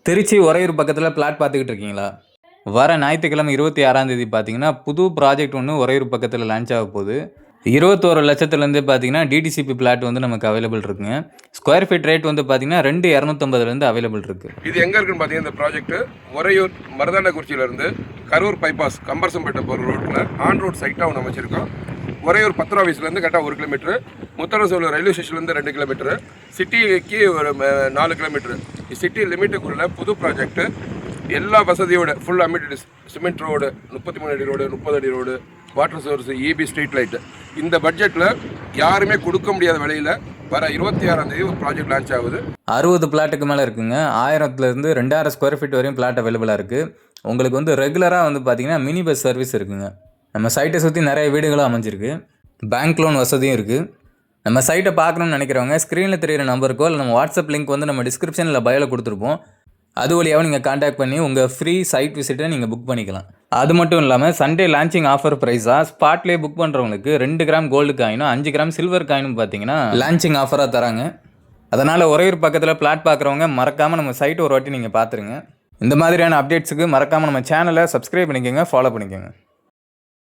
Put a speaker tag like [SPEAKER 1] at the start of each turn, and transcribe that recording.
[SPEAKER 1] திருச்சி உறையூர் பக்கத்தில் பிளாட் பார்த்துக்கிட்டு இருக்கீங்களா? வர ஞாயிற்றுக்கிழமை 26ஆம் தேதி பார்த்தீங்கன்னா புது ப்ராஜெக்ட் ஒன்று உறையூர் பக்கத்தில் லான்ச் ஆக போகுது. 21 லட்சத்துலேருந்து பார்த்தீங்கன்னா டிடிசிபி பிளாட் வந்து நமக்கு அவைலபிள் இருக்குங்க. ஸ்கொயர் ஃபீட் ரேட் வந்து பார்த்தீங்கன்னா 2,250 அவைலபிள் இருக்குது.
[SPEAKER 2] இது எங்கே இருக்குன்னு பார்த்தீங்கன்னா இந்த ப்ராஜெக்ட் உறையூர் மருதாண்டக்குறிச்சியிலேருந்து கரூர் பைபாஸ் கம்பர்சம்பேட்டை போகிற ரோட்டில் ஆன் ரோட் சைட்டாக ஒன்று அமைச்சிருக்கோம். உறையூர் 10 ஆஃபீஸ்லேருந்து கரெக்டாக 1 கிலோமீட்டர், முத்தரசூர் ரயில்வே ஸ்டேஷன்லேருந்து 2 கிலோமீட்டர், சிட்டிக்கு ஒரு 4 கிலோமீட்டர். சிட்டி லிமிட்டுக்குள்ள புது ப்ராஜெக்ட், எல்லா வசதியோட ஃபுல் அமிட்டிஸ், சிமெண்ட் ரோடு, 33 அடி ரோடு, 30 அடி road, water source, EB street light. இந்த பட்ஜெட்டில் யாருமே கொடுக்க முடியாத விலையில் வர 26ஆம் தேதி ஒரு ப்ராஜெக்ட் லான்ச் ஆகுது.
[SPEAKER 1] 60 பிளாட்டுக்கு மேலே இருக்குங்க. 1000லேருந்து 2000 ஸ்கொயர் ஃபீட் வரையும் பிளாட் அவைலபிளாக இருக்குது. உங்களுக்கு வந்து ரெகுலராக வந்து பார்த்தீங்கன்னா மினி பஸ் சர்வீஸ் இருக்குங்க. நம்ம சைட்டை சுற்றி நிறைய வீடுகளும் அமைஞ்சிருக்கு. பேங்க் லோன் வசதியும் இருக்குது. நம்ம சைட்டை பார்க்கணுன்னு நினைக்கிறவங்க ஸ்க்ரீனில் தெரியிற நம்பருக்கோ இல்லை நம்ம வாட்ஸ்அப் லிங்க் வந்து நம்ம டிஸ்கிரிப்ஷனில் பயோவில் கொடுத்துருப்போம். அது வழியாகவும் நீங்கள் காண்டாக்ட் பண்ணி உங்கள் ஃப்ரீ சைட் விசிட்டை நீங்கள் புக் பண்ணிக்கலாம். அது மட்டும் இல்லாமல் சண்டே லான்ச்சிங் ஆஃபர் ப்ரைஸாக ஸ்பாட்லேயே புக் பண்ணுறவங்களுக்கு 2 கிராம் கோல்டு காயினும் 5 கிராம் சில்வர் காயினும் பார்த்தீங்கன்னா லான்ச்சிங் ஆஃபராக தராங்க. அதனால் உறையூர் பக்கத்தில் பிளாட் பார்க்குறவங்க மறக்காமல் நம்ம சைட்டை ஒரு வாட்டி நீங்கள் பார்த்துருங்க. இந்த மாதிரியான அப்டேட்ஸுக்கு மறக்காமல் நம்ம சேனலை சப்ஸ்கிரைப் பண்ணிக்கோங்க, ஃபாலோ பண்ணிக்கோங்க.